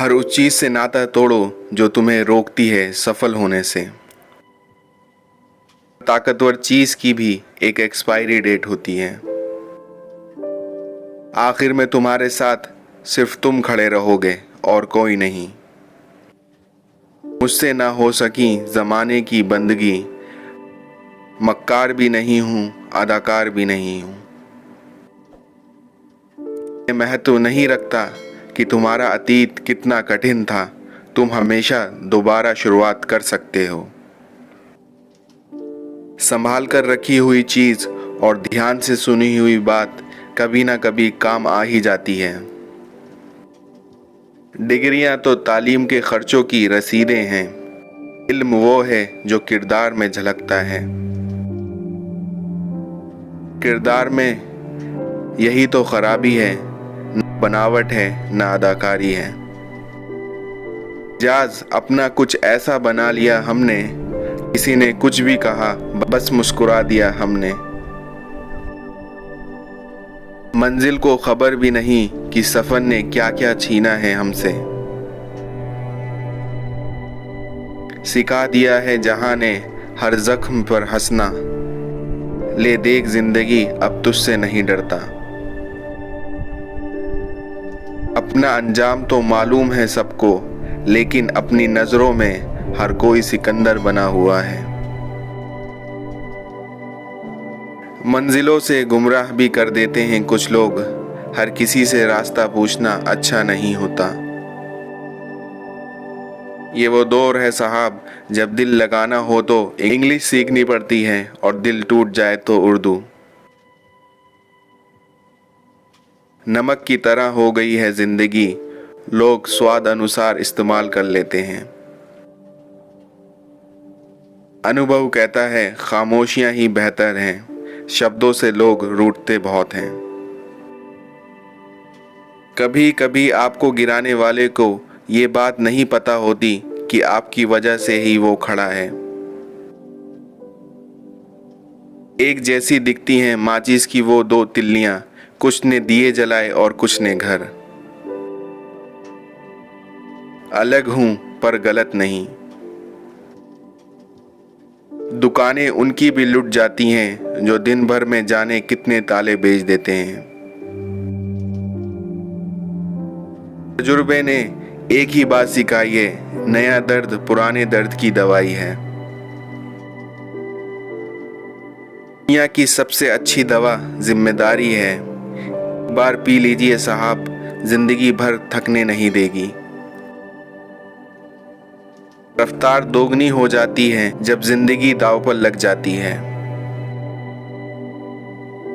हर उस चीज से नाता तोड़ो जो तुम्हें रोकती है सफल होने से। ताकतवर चीज की भी एक एक्सपायरी डेट होती है। आखिर में तुम्हारे साथ सिर्फ तुम खड़े रहोगे और कोई नहीं। मुझसे ना हो सकी जमाने की बंदगी, मक्कार भी नहीं हूं अदाकार भी नहीं हूं। ये महत्व नहीं रखता कि तुम्हारा अतीत कितना कठिन था, तुम हमेशा दोबारा शुरुआत कर सकते हो। संभाल कर रखी हुई चीज और ध्यान से सुनी हुई बात कभी ना कभी काम आ ही जाती है। डिग्रियां तो तालीम के खर्चों की रसीदें हैं, इल्म वो है जो किरदार में झलकता है। किरदार में यही तो खराबी है, न बनावट है न अदाकारी है। जाज अपना कुछ ऐसा बना लिया हमने, किसी ने कुछ भी कहा बस मुस्कुरा दिया हमने। मंजिल को खबर भी नहीं कि सफर ने क्या क्या छीना है हमसे। सिखा दिया है जहां ने हर जख्म पर हंसना, ले देख जिंदगी अब तुझसे नहीं डरता। अपना अंजाम तो मालूम है सबको, लेकिन अपनी नजरों में हर कोई सिकंदर बना हुआ है। मंजिलों से गुमराह भी कर देते हैं कुछ लोग, हर किसी से रास्ता पूछना अच्छा नहीं होता। ये वो दौर है साहब जब दिल लगाना हो तो इंग्लिश सीखनी पड़ती है और दिल टूट जाए तो उर्दू। नमक की तरह हो गई है जिंदगी, लोग स्वाद अनुसार इस्तेमाल कर लेते हैं। अनुभव कहता है खामोशियां ही बेहतर हैं, शब्दों से लोग रूठते बहुत हैं। कभी कभी आपको गिराने वाले को ये बात नहीं पता होती कि आपकी वजह से ही वो खड़ा है। एक जैसी दिखती हैं माचिस की वो दो तिल्लियां, कुछ ने दिए जलाए और कुछ ने घर। अलग हूं पर गलत नहीं। दुकानें उनकी भी लुट जाती हैं जो दिन भर में जाने कितने ताले बेच देते हैं। तजुर्बे ने एक ही बात सिखाई है, नया दर्द पुराने दर्द की दवाई है। दुनिया की सबसे अच्छी दवा जिम्मेदारी है। एक बार पी लीजिए साहब, जिंदगी भर थकने नहीं देगी। रफ्तार दोगुनी हो जाती है जब जिंदगी दांव पर लग जाती है।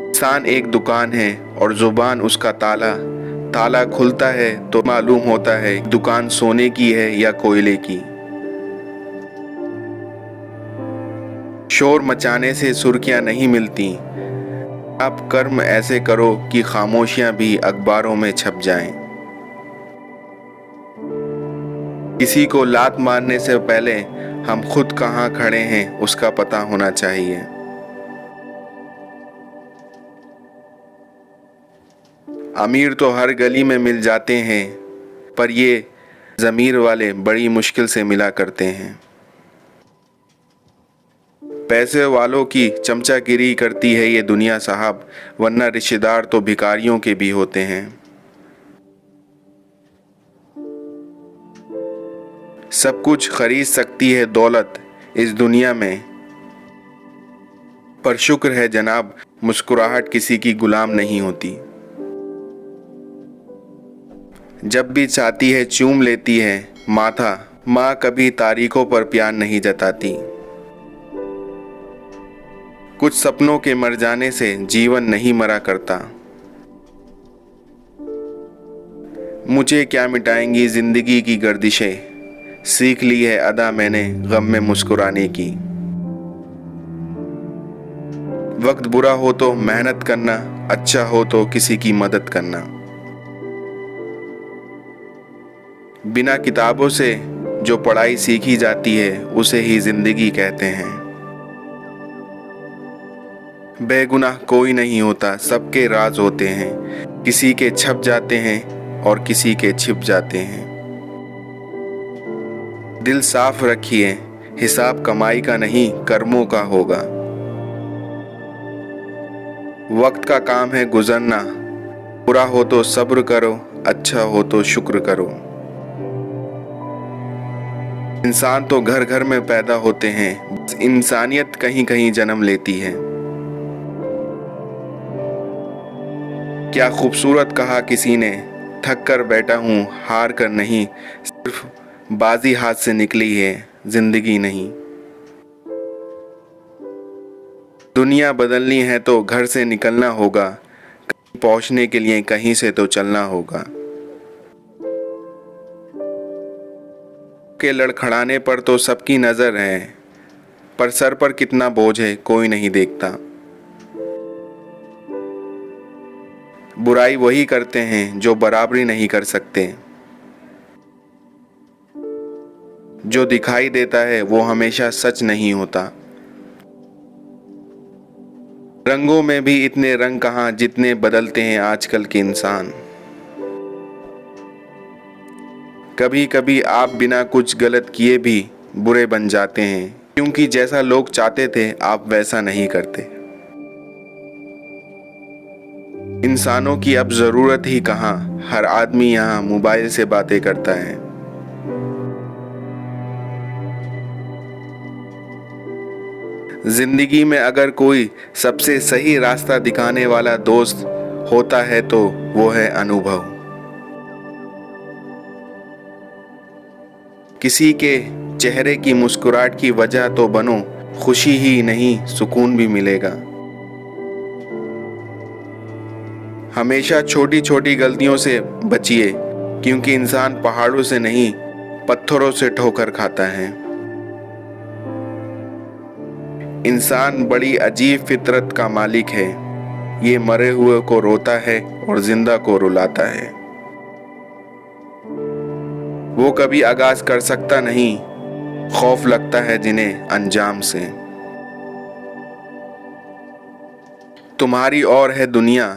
इंसान एक दुकान है और जुबान उसका ताला। ताला खुलता है तो मालूम होता है दुकान सोने की है या कोयले की। शोर मचाने से सुर्खियां नहीं मिलती, आप कर्म ऐसे करो कि खामोशियां भी अखबारों में छप जाएं। किसी को लात मारने से पहले हम खुद कहाँ खड़े हैं उसका पता होना चाहिए। अमीर तो हर गली में मिल जाते हैं, पर ये ज़मीर वाले बड़ी मुश्किल से मिला करते हैं। पैसे वालों की चमचागिरी करती है ये दुनिया साहब, वरना रिश्तेदार तो भिखारियों के भी होते हैं। सब कुछ खरीद सकती है दौलत इस दुनिया में, पर शुक्र है जनाब मुस्कुराहट किसी की गुलाम नहीं होती। जब भी चाहती है चूम लेती है माथा, माँ कभी तारीखों पर प्यार नहीं जताती। कुछ सपनों के मर जाने से जीवन नहीं मरा करता। मुझे क्या मिटाएंगी जिंदगी की गर्दिशें, सीख ली है अदा मैंने गम में मुस्कुराने की। वक्त बुरा हो तो मेहनत करना, अच्छा हो तो किसी की मदद करना। बिना किताबों से जो पढ़ाई सीखी जाती है उसे ही जिंदगी कहते हैं। बेगुनाह कोई नहीं होता, सबके राज होते हैं, किसी के छप जाते हैं और किसी के छिप जाते हैं। दिल साफ रखिए, हिसाब कमाई का नहीं कर्मों का होगा। वक्त का काम है गुजरना, बुरा हो तो सब्र करो, अच्छा हो तो शुक्र करो। इंसान तो घर घर में पैदा होते हैं, बस इंसानियत कहीं कहीं जन्म लेती है। क्या खूबसूरत कहा किसी ने, थक कर बैठा हूँ हार कर नहीं, सिर्फ बाजी हाथ से निकली है जिंदगी नहीं। दुनिया बदलनी है तो घर से निकलना होगा, कहीं पहुंचने के लिए कहीं से तो चलना होगा। के लड़खड़ाने पर तो सबकी नजर है, पर सर पर कितना बोझ है कोई नहीं देखता। बुराई वही करते हैं जो बराबरी नहीं कर सकते। जो दिखाई देता है वो हमेशा सच नहीं होता। रंगों में भी इतने रंग कहाँ जितने बदलते हैं आजकल के इंसान। कभी कभी आप बिना कुछ गलत किए भी बुरे बन जाते हैं, क्योंकि जैसा लोग चाहते थे आप वैसा नहीं करते। इंसानों की अब जरूरत ही कहाँ, हर आदमी यहाँ मोबाइल से बातें करता है। जिंदगी में अगर कोई सबसे सही रास्ता दिखाने वाला दोस्त होता है तो वो है अनुभव। किसी के चेहरे की मुस्कुराहट की वजह तो बनो, खुशी ही नहीं सुकून भी मिलेगा। हमेशा छोटी छोटी गलतियों से बचिए, क्योंकि इंसान पहाड़ों से नहीं पत्थरों से ठोकर खाता है। इंसान बड़ी अजीब फितरत का मालिक है, ये मरे हुए को रोता है और जिंदा को रुलाता है। वो कभी आगाज कर सकता नहीं, खौफ लगता है जिन्हें अंजाम से। तुम्हारी और है दुनिया,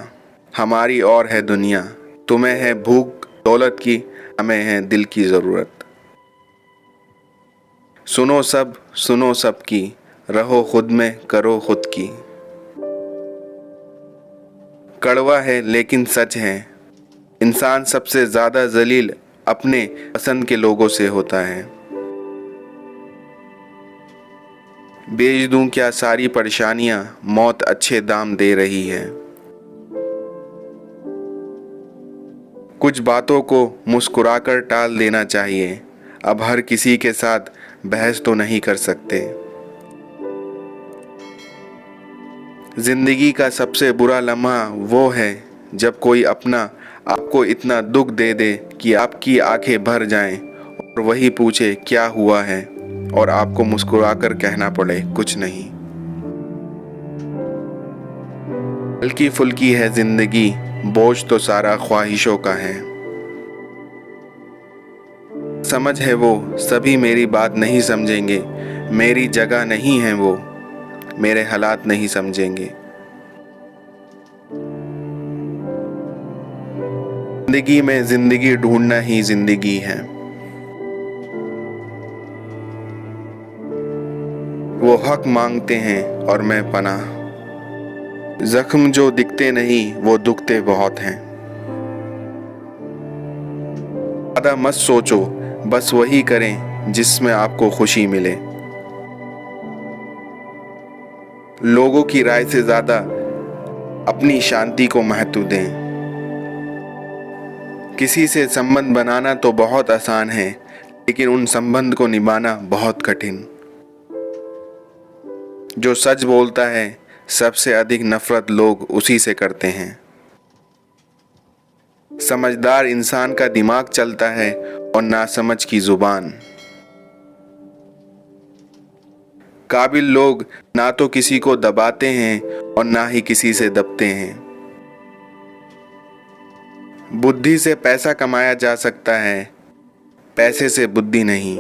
हमारी और है दुनिया। तुम्हें है भूख दौलत की, हमें है दिल की जरूरत। सुनो सब की, रहो खुद में करो खुद की। कड़वा है लेकिन सच है, इंसान सबसे ज्यादा जलील अपने पसंद के लोगों से होता है। बेच दूं क्या सारी परेशानियां, मौत अच्छे दाम दे रही है। कुछ बातों को मुस्कुराकर टाल देना चाहिए, अब हर किसी के साथ बहस तो नहीं कर सकते। जिंदगी का सबसे बुरा लम्हा वो है जब कोई अपना आपको इतना दुख दे दे कि आपकी आंखें भर जाएं और वही पूछे क्या हुआ है, और आपको मुस्कुराकर कहना पड़े कुछ नहीं। हल्की फुल्की है जिंदगी, बोझ तो सारा ख्वाहिशों का है। समझ है वो सभी मेरी बात नहीं समझेंगे, मेरी जगह नहीं है वो, मेरे हालात नहीं समझेंगे। जिंदगी में जिंदगी ढूंढना ही जिंदगी है। वो हक मांगते हैं और मैं पनाह, जख्म जो दिखते नहीं वो दुखते बहुत हैं। ज्यादा मत सोचो, बस वही करें जिसमें आपको खुशी मिले। लोगों की राय से ज्यादा अपनी शांति को महत्व दें। किसी से संबंध बनाना तो बहुत आसान है, लेकिन उन संबंध को निभाना बहुत कठिन। जो सच बोलता है सबसे अधिक नफरत लोग उसी से करते हैं। समझदार इंसान का दिमाग चलता है और नासमझ की जुबान। काबिल लोग ना तो किसी को दबाते हैं और ना ही किसी से दबते हैं। बुद्धि से पैसा कमाया जा सकता है, पैसे से बुद्धि नहीं।